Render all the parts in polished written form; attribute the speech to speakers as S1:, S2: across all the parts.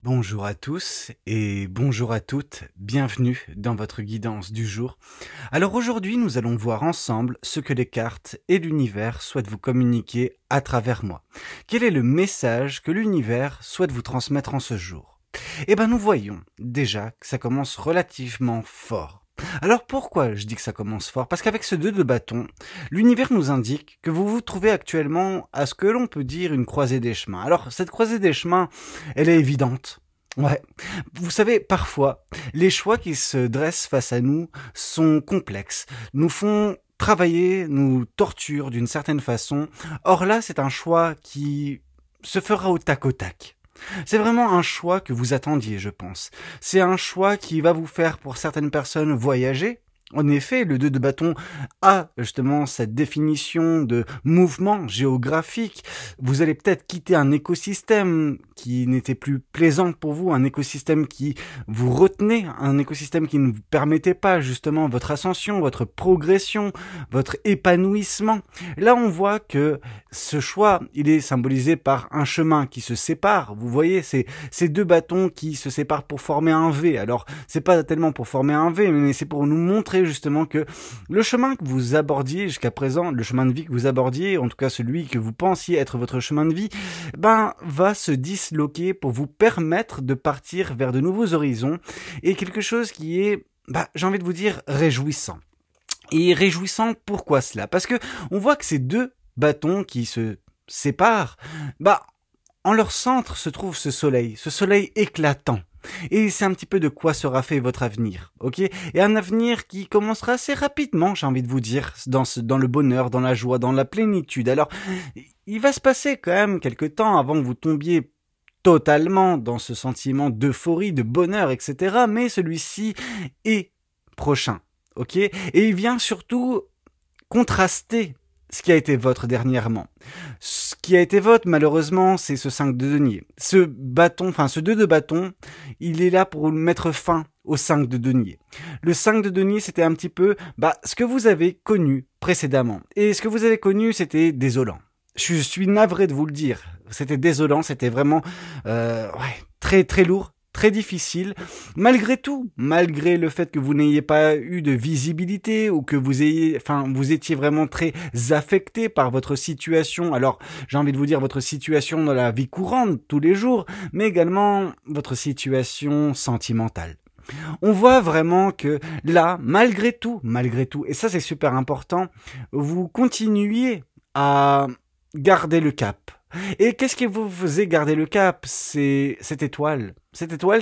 S1: Bonjour à tous et bonjour à toutes, bienvenue dans votre guidance du jour. Alors aujourd'hui nous allons voir ensemble ce que les cartes et l'univers souhaitent vous communiquer à travers moi. Quel est le message que l'univers souhaite vous transmettre en ce jour? Eh bien nous voyons déjà que ça commence relativement fort. Alors pourquoi je dis que ça commence fort? Parce qu'avec ce 2 de bâton, l'univers nous indique que vous vous trouvez actuellement à ce que l'on peut dire une croisée des chemins. Alors cette croisée des chemins, elle est évidente. Ouais. Vous savez, parfois, les choix qui se dressent face à nous sont complexes, nous font travailler, nous torturent d'une certaine façon. Or là, c'est un choix qui se fera au tac au tac. C'est vraiment un choix que vous attendiez, je pense. C'est un choix qui va vous faire, pour certaines personnes, voyager. En effet, le 2 de bâton a justement cette définition de mouvement géographique. Vous allez peut-être quitter un écosystème qui n'était plus plaisant pour vous, un écosystème qui vous retenait, un écosystème qui ne vous permettait pas justement votre ascension, votre progression, votre épanouissement. Là, on voit que ce choix, il est symbolisé par un chemin qui se sépare. Vous voyez, c'est ces 2 bâtons qui se séparent pour former un V. Alors, c'est pas tellement pour former un V, mais c'est pour nous montrer justement que le chemin que vous abordiez jusqu'à présent, le chemin de vie que vous abordiez, en tout cas celui que vous pensiez être votre chemin de vie, va se disloquer pour vous permettre de partir vers de nouveaux horizons et quelque chose qui est, j'ai envie de vous dire, réjouissant. Et réjouissant, pourquoi cela? Parce que on voit que ces 2 bâtons qui se séparent, en leur centre se trouve ce soleil éclatant. Et c'est un petit peu de quoi sera fait votre avenir, ok? Et un avenir qui commencera assez rapidement, j'ai envie de vous dire, dans le bonheur, dans la joie, dans la plénitude. Alors, il va se passer quand même quelque temps avant que vous tombiez totalement dans ce sentiment d'euphorie, de bonheur, etc. Mais celui-ci est prochain, ok? Et il vient surtout contraster ce qui a été votre dernièrement. Ce qui a été votre, malheureusement, c'est ce 5 de denier. Ce 2 de bâton, il est là pour mettre fin au 5 de denier. Le 5 de denier, c'était un petit peu ce que vous avez connu précédemment. Et ce que vous avez connu, c'était désolant. Je suis navré de vous le dire. C'était désolant, c'était vraiment très très lourd. Très difficile, malgré tout, malgré le fait que vous n'ayez pas eu de visibilité ou que vous étiez vraiment très affecté par votre situation. Alors, j'ai envie de vous dire votre situation dans la vie courante, tous les jours, mais également votre situation sentimentale. On voit vraiment que là, malgré tout, et ça c'est super important, vous continuiez à garder le cap. Et qu'est-ce qui vous faisait garder le cap? C'est cette étoile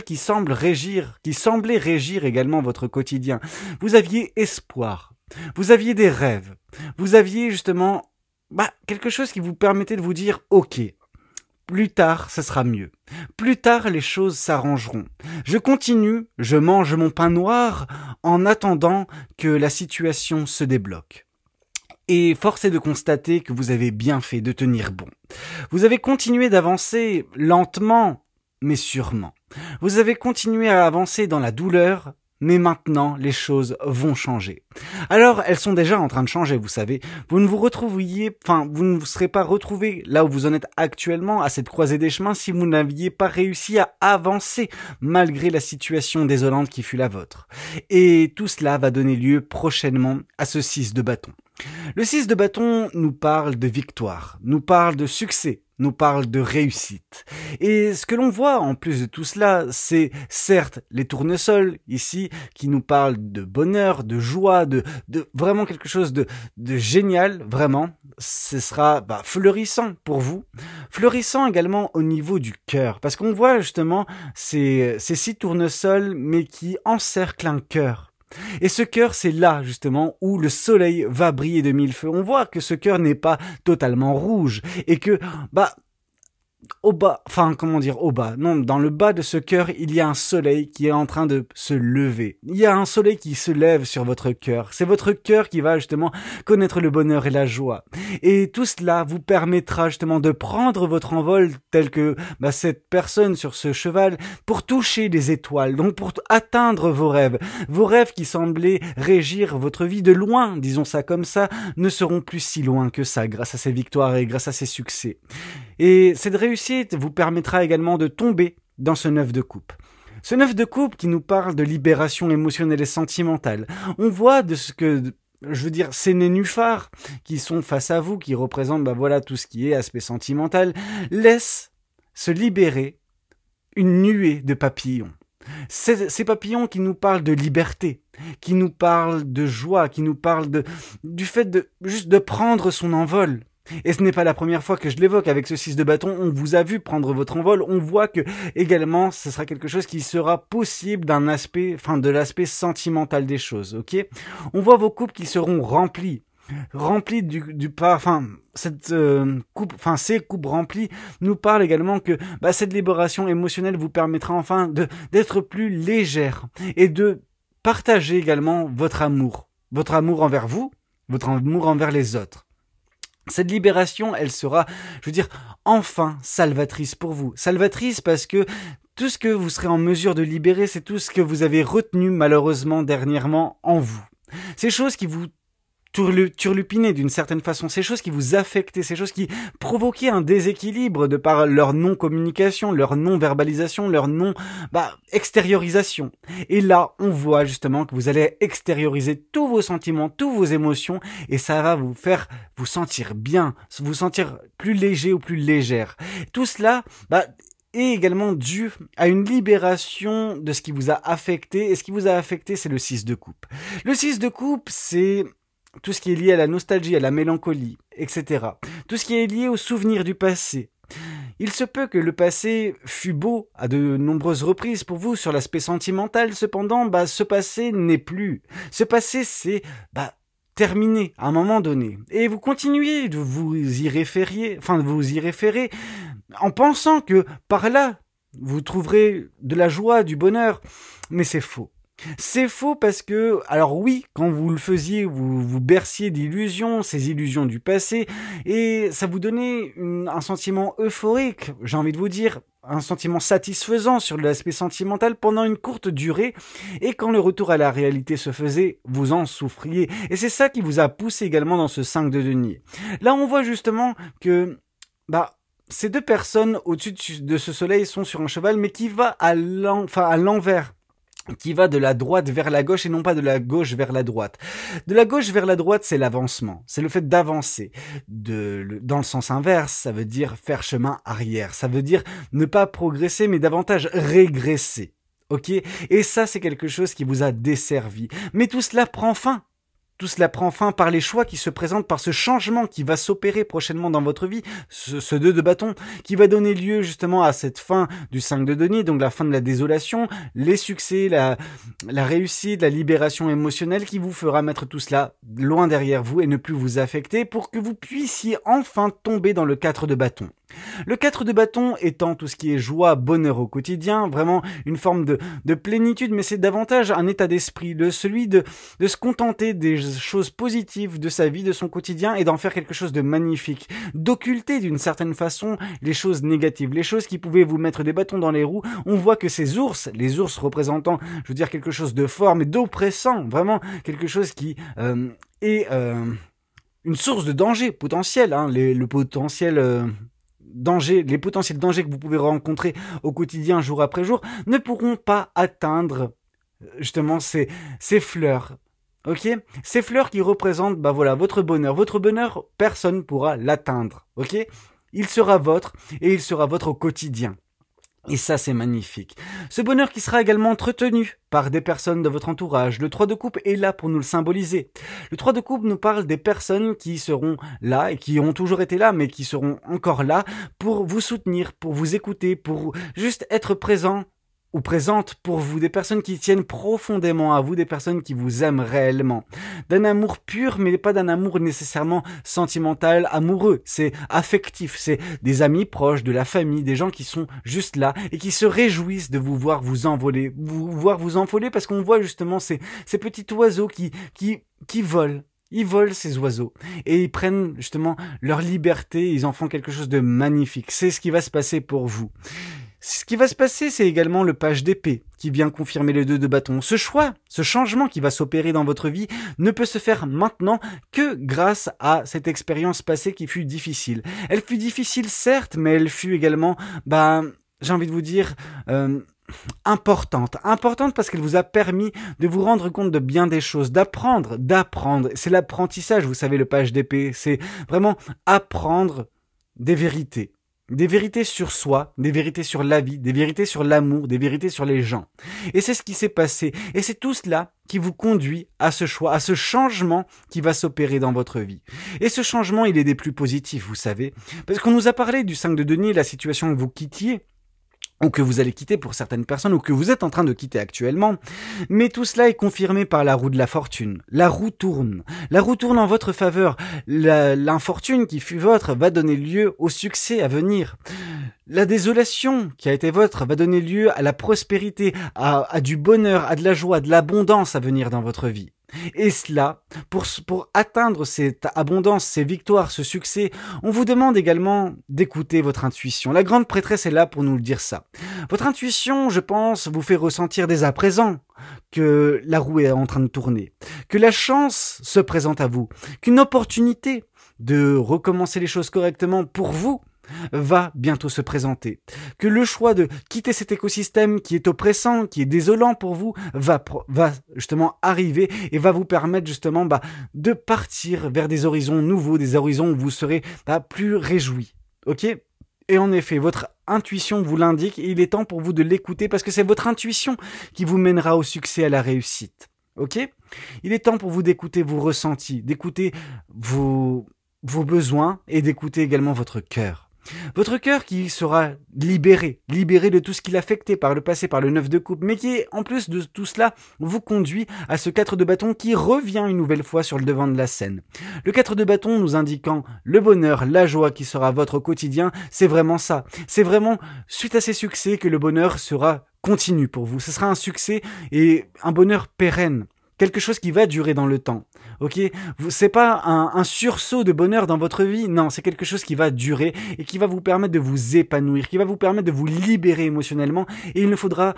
S1: qui semblait régir également votre quotidien. Vous aviez espoir, vous aviez des rêves, vous aviez justement quelque chose qui vous permettait de vous dire ok, plus tard ce sera mieux, plus tard les choses s'arrangeront. Je continue, je mange mon pain noir en attendant que la situation se débloque. Et force est de constater que vous avez bien fait de tenir bon. Vous avez continué d'avancer lentement, mais sûrement. Vous avez continué à avancer dans la douleur, mais maintenant les choses vont changer. Alors elles sont déjà en train de changer, vous savez. Vous ne vous serez pas retrouvé là où vous en êtes actuellement à cette croisée des chemins si vous n'aviez pas réussi à avancer malgré la situation désolante qui fut la vôtre. Et tout cela va donner lieu prochainement à ce 6 de bâton. Le 6 de bâton nous parle de victoire, nous parle de succès, nous parle de réussite. Et ce que l'on voit en plus de tout cela, c'est certes les tournesols ici qui nous parlent de bonheur, de joie, de vraiment quelque chose de génial, vraiment. Ce sera fleurissant pour vous, fleurissant également au niveau du cœur, parce qu'on voit justement ces 6 tournesols mais qui encerclent un cœur. Et ce cœur, c'est là, justement, où le soleil va briller de mille feux. On voit que ce cœur n'est pas totalement rouge et que, au bas, non, dans le bas de ce cœur, il y a un soleil qui est en train de se lever. Il y a un soleil qui se lève sur votre cœur. C'est votre cœur qui va justement connaître le bonheur et la joie. Et tout cela vous permettra justement de prendre votre envol tel que cette personne sur ce cheval pour toucher les étoiles, donc pour atteindre vos rêves qui semblaient régir votre vie de loin, disons ça comme ça, ne seront plus si loin que ça grâce à ces victoires et grâce à ces succès. Et cette réussite vous permettra également de tomber dans ce 9 de coupe. Ce 9 de coupe qui nous parle de libération émotionnelle et sentimentale. On voit de ce que, je veux dire, ces nénuphars qui sont face à vous, qui représentent voilà, tout ce qui est aspect sentimental, laissent se libérer une nuée de papillons. Ces papillons qui nous parlent de liberté, qui nous parlent de joie, qui nous parlent du fait juste de prendre son envol. Et ce n'est pas la première fois que je l'évoque avec ce 6 de bâton, on vous a vu prendre votre envol, on voit que également ce sera quelque chose qui sera possible de l'aspect sentimental des choses, ok? On voit vos coupes qui seront remplies ces coupes remplies nous parlent également que cette libération émotionnelle vous permettra enfin d'être plus légère et de partager également votre amour envers vous, votre amour envers les autres. Cette libération, elle sera, je veux dire, enfin salvatrice pour vous. Salvatrice parce que tout ce que vous serez en mesure de libérer, c'est tout ce que vous avez retenu malheureusement dernièrement en vous. Ces choses qui vous turlupiner d'une certaine façon, ces choses qui vous affectaient, ces choses qui provoquaient un déséquilibre de par leur non-communication, leur non-verbalisation, leur non-extériorisation. Et là, on voit justement que vous allez extérioriser tous vos sentiments, tous vos émotions, et ça va vous faire vous sentir bien, vous sentir plus léger ou plus légère. Tout cela, est également dû à une libération de ce qui vous a affecté, et ce qui vous a affecté, c'est le 6 de coupe. Le 6 de coupe, c'est tout ce qui est lié à la nostalgie, à la mélancolie, etc. Tout ce qui est lié aux souvenirs du passé. Il se peut que le passé fut beau à de nombreuses reprises pour vous sur l'aspect sentimental, cependant, ce passé n'est plus. Ce passé, c'est terminé à un moment donné. Et vous continuez de vous y référer en pensant que par là, vous trouverez de la joie, du bonheur, mais c'est faux. C'est faux parce que, alors oui, quand vous le faisiez, vous berciez d'illusions, ces illusions du passé, et ça vous donnait un sentiment euphorique, j'ai envie de vous dire, un sentiment satisfaisant sur l'aspect sentimental pendant une courte durée, et quand le retour à la réalité se faisait, vous en souffriez. Et c'est ça qui vous a poussé également dans ce 5 de denier. Là, on voit justement que, ces deux personnes au-dessus de ce soleil sont sur un cheval, mais qui va à l'envers. Qui va de la droite vers la gauche et non pas de la gauche vers la droite. De la gauche vers la droite, c'est l'avancement. C'est le fait d'avancer. Dans le sens inverse, ça veut dire faire chemin arrière. Ça veut dire ne pas progresser, mais davantage régresser. Ok? Et ça, c'est quelque chose qui vous a desservi. Mais tout cela prend fin. Tout cela prend fin par les choix qui se présentent, par ce changement qui va s'opérer prochainement dans votre vie, ce 2 de bâton, qui va donner lieu justement à cette fin du 5 de denier, donc la fin de la désolation, les succès, la réussite, la libération émotionnelle qui vous fera mettre tout cela loin derrière vous et ne plus vous affecter pour que vous puissiez enfin tomber dans le 4 de bâton. Le 4 de bâton étant tout ce qui est joie, bonheur au quotidien, vraiment une forme de plénitude, mais c'est davantage un état d'esprit, celui de se contenter des choses positives de sa vie, de son quotidien, et d'en faire quelque chose de magnifique, d'occulter d'une certaine façon les choses négatives, les choses qui pouvaient vous mettre des bâtons dans les roues. On voit que les ours représentant, je veux dire, quelque chose de fort, mais d'oppressant, vraiment quelque chose qui est une source de danger potentiel, les potentiels dangers que vous pouvez rencontrer au quotidien jour après jour ne pourront pas atteindre justement ces fleurs. Ok? Ces fleurs qui représentent votre bonheur, personne ne pourra l'atteindre. Ok? Il sera vôtre et il sera votre au quotidien. Et ça, c'est magnifique. Ce bonheur qui sera également entretenu par des personnes de votre entourage. Le 3 de coupe est là pour nous le symboliser. Le 3 de coupe nous parle des personnes qui seront là et qui ont toujours été là, mais qui seront encore là pour vous soutenir, pour vous écouter, pour juste être présents ou présentes pour vous, des personnes qui tiennent profondément à vous, des personnes qui vous aiment réellement. D'un amour pur, mais pas d'un amour nécessairement sentimental, amoureux. C'est affectif, c'est des amis proches, de la famille, des gens qui sont juste là et qui se réjouissent de vous voir vous envoler. Parce qu'on voit justement ces petits oiseaux qui volent. Ils volent, ces oiseaux, et ils prennent justement leur liberté, ils en font quelque chose de magnifique. C'est ce qui va se passer pour vous. Ce qui va se passer, c'est également le page d'épée qui vient confirmer le 2 de bâton. Ce choix, ce changement qui va s'opérer dans votre vie ne peut se faire maintenant que grâce à cette expérience passée qui fut difficile. Elle fut difficile certes, mais elle fut également, j'ai envie de vous dire, importante parce qu'elle vous a permis de vous rendre compte de bien des choses, d'apprendre. C'est l'apprentissage, vous savez, le page d'épée, c'est vraiment apprendre des vérités sur soi, des vérités sur la vie, des vérités sur l'amour, des vérités sur les gens. Et c'est ce qui s'est passé, et c'est tout cela qui vous conduit à ce choix, à ce changement qui va s'opérer dans votre vie. Et ce changement, il est des plus positifs, vous savez, parce qu'on nous a parlé du 5 de denier, la situation que vous quittiez, ou que vous allez quitter pour certaines personnes, ou que vous êtes en train de quitter actuellement. Mais tout cela est confirmé par la roue de la fortune. La roue tourne en votre faveur. L'infortune qui fut votre va donner lieu au succès à venir. La désolation qui a été votre va donner lieu à la prospérité, à du bonheur, à de la joie, de l'abondance à venir dans votre vie. Et cela, pour atteindre cette abondance, ces victoires, ce succès, on vous demande également d'écouter votre intuition. La grande prêtresse est là pour nous le dire ça. Votre intuition, je pense, vous fait ressentir dès à présent que la roue est en train de tourner, que la chance se présente à vous, qu'une opportunité de recommencer les choses correctement pour vous va bientôt se présenter, que le choix de quitter cet écosystème qui est oppressant, qui est désolant pour vous, va justement arriver et va vous permettre justement de partir vers des horizons nouveaux, des horizons où vous serez plus réjouis, ok ? Et en effet, votre intuition vous l'indique et il est temps pour vous de l'écouter parce que c'est votre intuition qui vous mènera au succès, à la réussite, ok ? Il est temps pour vous d'écouter vos ressentis, d'écouter vos besoins et d'écouter également votre cœur. Votre cœur qui sera libéré de tout ce qui l'affectait par le passé, par le 9 de coupe, mais qui, en plus de tout cela, vous conduit à ce 4 de bâton qui revient une nouvelle fois sur le devant de la scène. Le 4 de bâton nous indiquant le bonheur, la joie qui sera votre quotidien, c'est vraiment ça. C'est vraiment suite à ces succès que le bonheur sera continu pour vous. Ce sera un succès et un bonheur pérenne. Quelque chose qui va durer dans le temps, ok ? C'est pas un sursaut de bonheur dans votre vie, non, c'est quelque chose qui va durer et qui va vous permettre de vous épanouir, qui va vous permettre de vous libérer émotionnellement et il ne faudra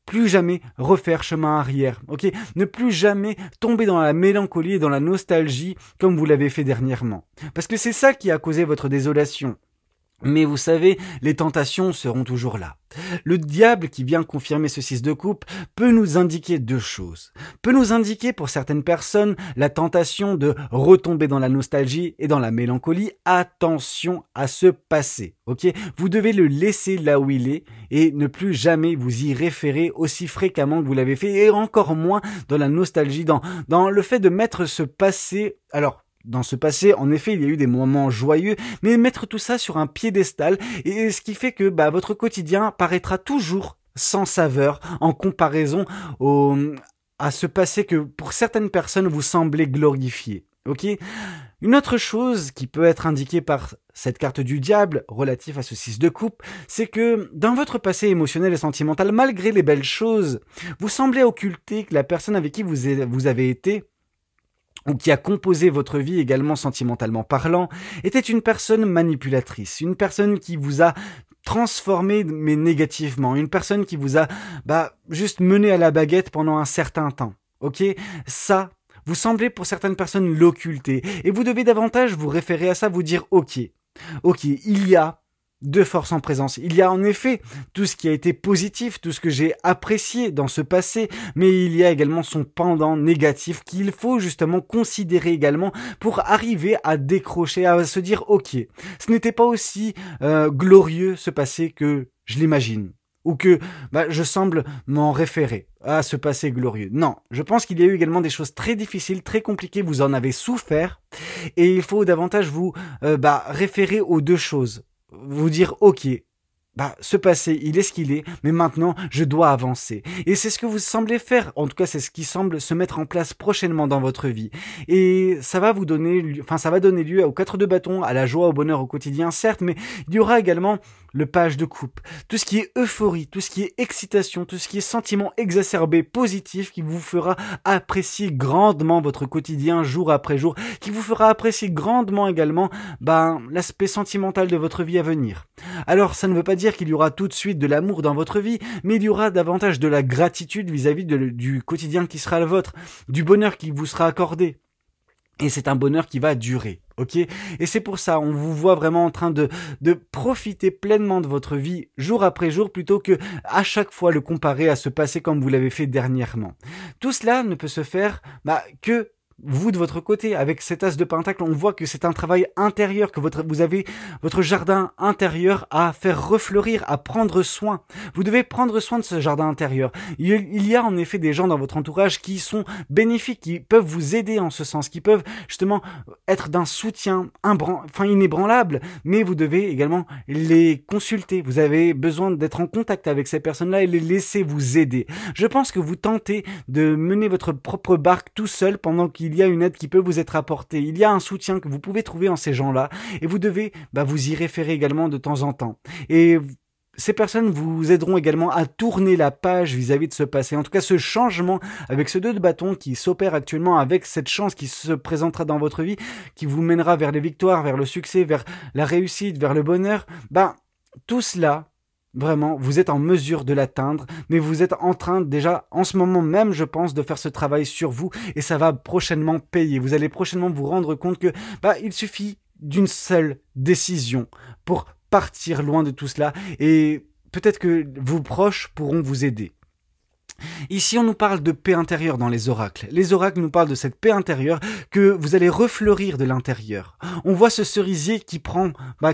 S1: plus jamais refaire chemin arrière, ok ? Ne plus jamais tomber dans la mélancolie et dans la nostalgie comme vous l'avez fait dernièrement. Parce que c'est ça qui a causé votre désolation. Mais vous savez, les tentations seront toujours là. Le diable qui vient confirmer ce 6 de coupe peut nous indiquer deux choses. Peut nous indiquer pour certaines personnes la tentation de retomber dans la nostalgie et dans la mélancolie. Attention à ce passé, ok ? Vous devez le laisser là où il est et ne plus jamais vous y référer aussi fréquemment que vous l'avez fait et encore moins dans la nostalgie, dans le fait de mettre ce passé... Alors, dans ce passé, en effet, il y a eu des moments joyeux, mais mettre tout ça sur un piédestal, et ce qui fait que votre quotidien paraîtra toujours sans saveur en comparaison à ce passé que pour certaines personnes vous semblez glorifier. Ok ? Une autre chose qui peut être indiquée par cette carte du diable relative à ce 6 de coupe, c'est que dans votre passé émotionnel et sentimental, malgré les belles choses, vous semblez occulter que la personne avec qui vous avez été ou qui a composé votre vie également sentimentalement parlant, était une personne manipulatrice, une personne qui vous a transformé mais négativement, une personne qui vous a juste mené à la baguette pendant un certain temps. Ok ? Ça, vous semblez pour certaines personnes l'occulter et vous devez davantage vous référer à ça, vous dire ok, il y a deux forces en présence. Il y a en effet tout ce qui a été positif, tout ce que j'ai apprécié dans ce passé, mais il y a également son pendant négatif qu'il faut justement considérer également pour arriver à décrocher, à se dire ok, ce n'était pas aussi glorieux ce passé que je l'imagine. Ou que je semble m'en référer à ce passé glorieux. Non, je pense qu'il y a eu également des choses très difficiles, très compliquées, vous en avez souffert, et il faut davantage vous référer aux deux choses. Vous dire ok, ce passé il est ce qu'il est, mais maintenant je dois avancer. Et c'est ce que vous semblez faire, en tout cas c'est ce qui semble se mettre en place prochainement dans votre vie. Et ça va donner lieu aux 4 de bâton, à la joie, au bonheur au quotidien, certes, mais il y aura également le page de coupe. Tout ce qui est euphorie, tout ce qui est excitation, tout ce qui est sentiment exacerbé, positif, qui vous fera apprécier grandement votre quotidien jour après jour, qui vous fera apprécier grandement également l'aspect sentimental de votre vie à venir. Alors ça ne veut pas dire qu'il y aura tout de suite de l'amour dans votre vie, mais il y aura davantage de la gratitude vis-à-vis du quotidien qui sera le vôtre, du bonheur qui vous sera accordé. Et c'est un bonheur qui va durer, ok? Et c'est pour ça, on vous voit vraiment en train de profiter pleinement de votre vie jour après jour plutôt que à chaque fois le comparer à ce passé comme vous l'avez fait dernièrement. Tout cela ne peut se faire que vous de votre côté, avec cet as de pentacle, on voit que c'est un travail intérieur, que vous avez votre jardin intérieur à faire refleurir, à prendre soin. Vous devez prendre soin de ce jardin intérieur. Il y a en effet des gens dans votre entourage qui sont bénéfiques, qui peuvent vous aider en ce sens, qui peuvent justement être d'un soutien inébranlable, mais vous devez également les consulter. Vous avez besoin d'être en contact avec ces personnes-là et les laisser vous aider. Je pense que vous tentez de mener votre propre barque tout seul pendant qu'il y a une aide qui peut vous être apportée. Il y a un soutien que vous pouvez trouver en ces gens-là et vous devez vous y référer également de temps en temps. Et ces personnes vous aideront également à tourner la page vis-à-vis de ce passé. En tout cas, ce changement avec ce 2 de bâton qui s'opère actuellement, avec cette chance qui se présentera dans votre vie, qui vous mènera vers les victoires, vers le succès, vers la réussite, vers le bonheur, tout cela, vraiment, vous êtes en mesure de l'atteindre, mais vous êtes en train déjà, en ce moment même, je pense, de faire ce travail sur vous et ça va prochainement payer. Vous allez prochainement vous rendre compte que il suffit d'une seule décision pour partir loin de tout cela et peut-être que vos proches pourront vous aider. Ici, on nous parle de paix intérieure dans les oracles. Les oracles nous parlent de cette paix intérieure que vous allez refleurir de l'intérieur. On voit ce cerisier qui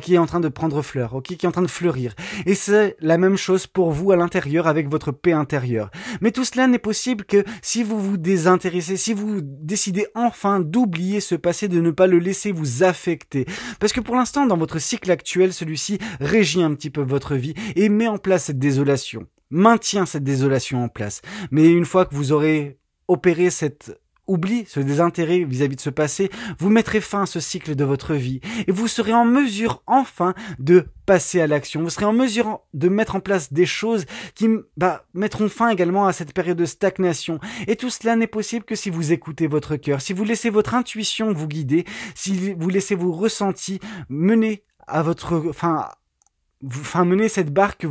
S1: qui est en train de prendre fleur, qui est en train de fleurir. Et c'est la même chose pour vous à l'intérieur avec votre paix intérieure. Mais tout cela n'est possible que si vous vous désintéressez, si vous décidez enfin d'oublier ce passé, de ne pas le laisser vous affecter. Parce que pour l'instant, dans votre cycle actuel, celui-ci régit un petit peu votre vie et met en place cette désolation. Maintient cette désolation en place. Mais une fois que vous aurez opéré cet oubli, ce désintérêt vis-à-vis de ce passé, vous mettrez fin à ce cycle de votre vie et vous serez en mesure enfin de passer à l'action. Vous serez en mesure de mettre en place des choses qui mettront fin également à cette période de stagnation. Et tout cela n'est possible que si vous écoutez votre cœur, si vous laissez votre intuition vous guider, si vous laissez vos ressentis mener à mener cette barque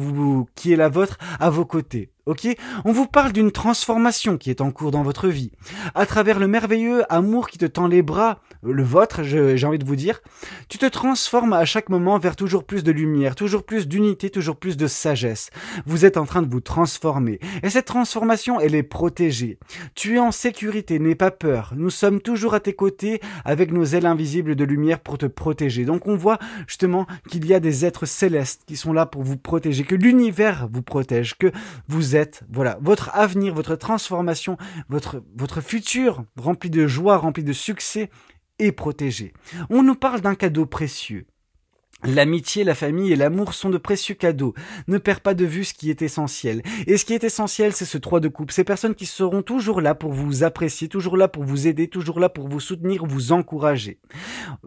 S1: qui est la vôtre à vos côtés. Ok, on vous parle d'une transformation qui est en cours dans votre vie. À travers le merveilleux amour qui te tend les bras, le vôtre, j'ai envie de vous dire, tu te transformes à chaque moment vers toujours plus de lumière, toujours plus d'unité, toujours plus de sagesse. Vous êtes en train de vous transformer. Et cette transformation, elle est protégée. Tu es en sécurité, n'aie pas peur. Nous sommes toujours à tes côtés avec nos ailes invisibles de lumière pour te protéger. Donc on voit justement qu'il y a des êtres célestes qui sont là pour vous protéger, que l'univers vous protège, que vous êtes, votre avenir, votre transformation, votre futur rempli de joie, rempli de succès est protégé. On nous parle d'un cadeau précieux. L'amitié, la famille et l'amour sont de précieux cadeaux. Ne perds pas de vue ce qui est essentiel. Et ce qui est essentiel, c'est ce 3 de coupe. Ces personnes qui seront toujours là pour vous apprécier, toujours là pour vous aider, toujours là pour vous soutenir, vous encourager.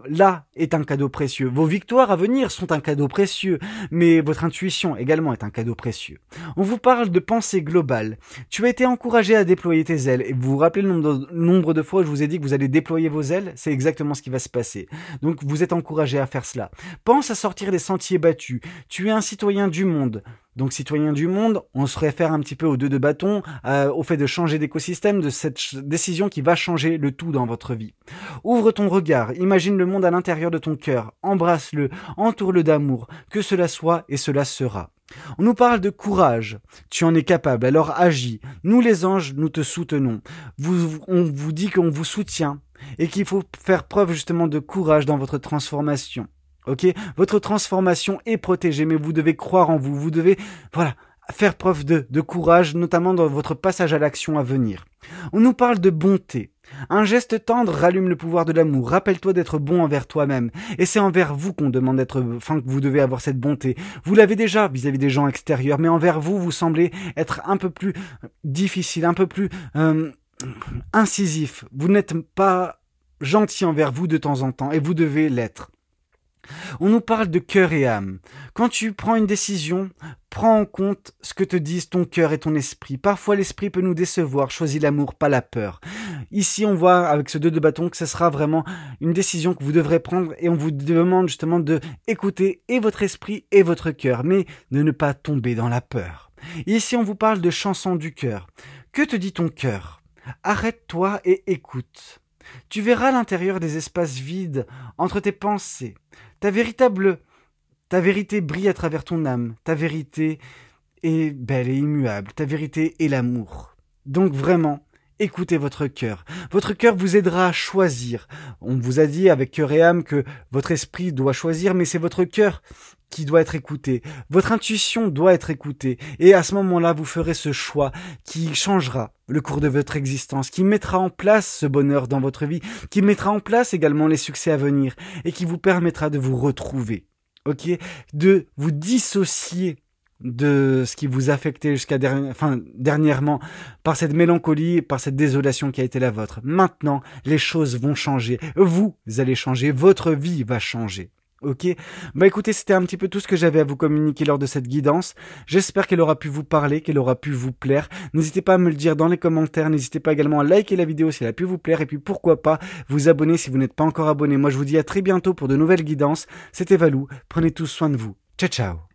S1: Là est un cadeau précieux. Vos victoires à venir sont un cadeau précieux, mais votre intuition également est un cadeau précieux. On vous parle de pensée globale. Tu as été encouragé à déployer tes ailes. Et vous vous rappelez le nombre de fois où je vous ai dit que vous allez déployer vos ailes? C'est exactement ce qui va se passer. Donc vous êtes encouragé à faire cela. Pense à sortir des sentiers battus. Tu es un citoyen du monde. Donc citoyen du monde, on se réfère un petit peu aux 2 de bâton, au fait de changer d'écosystème, de cette décision qui va changer le tout dans votre vie. Ouvre ton regard, imagine le monde à l'intérieur de ton cœur, embrasse-le, entoure-le d'amour, que cela soit et cela sera. On nous parle de courage, tu en es capable, alors agis. Nous les anges, nous te soutenons. On vous dit qu'on vous soutient et qu'il faut faire preuve justement de courage dans votre transformation. Ok, votre transformation est protégée, mais vous devez croire en vous. Vous devez, faire preuve de courage, notamment dans votre passage à l'action à venir. On nous parle de bonté. Un geste tendre rallume le pouvoir de l'amour. Rappelle-toi d'être bon envers toi-même. Et c'est envers vous qu'on demande que vous devez avoir cette bonté. Vous l'avez déjà vis-à-vis des gens extérieurs, mais envers vous, vous semblez être un peu plus difficile, un peu plus incisif. Vous n'êtes pas gentil envers vous de temps en temps, et vous devez l'être. On nous parle de cœur et âme. Quand tu prends une décision, prends en compte ce que te disent ton cœur et ton esprit. Parfois, l'esprit peut nous décevoir. Choisis l'amour, pas la peur. Ici, on voit avec ce 2 de bâton que ce sera vraiment une décision que vous devrez prendre et on vous demande justement de écouter et votre esprit et votre cœur, mais de ne pas tomber dans la peur. Ici, on vous parle de chanson du cœur. Que te dit ton cœur? Arrête-toi et écoute. Tu verras l'intérieur des espaces vides entre tes pensées. Ta vérité brille à travers ton âme. Ta vérité est belle et immuable. Ta vérité est l'amour. Donc vraiment, écoutez votre cœur. Votre cœur vous aidera à choisir. On vous a dit avec cœur et âme que votre esprit doit choisir, mais c'est votre cœur qui doit être écouté. Votre intuition doit être écoutée. Et à ce moment-là, vous ferez ce choix qui changera le cours de votre existence, qui mettra en place ce bonheur dans votre vie, qui mettra en place également les succès à venir et qui vous permettra de vous retrouver. Ok, de vous dissocier de ce qui vous affectait dernièrement par cette mélancolie, par cette désolation qui a été la vôtre. Maintenant, les choses vont changer. Vous allez changer. Votre vie va changer. Ok, bah écoutez, c'était un petit peu tout ce que j'avais à vous communiquer lors de cette guidance. J'espère qu'elle aura pu vous parler, qu'elle aura pu vous plaire. N'hésitez pas à me le dire dans les commentaires. N'hésitez pas également à liker la vidéo si elle a pu vous plaire. Et puis pourquoi pas vous abonner si vous n'êtes pas encore abonné. Moi je vous dis à très bientôt pour de nouvelles guidances. C'était Valou. Prenez tous soin de vous. Ciao ciao.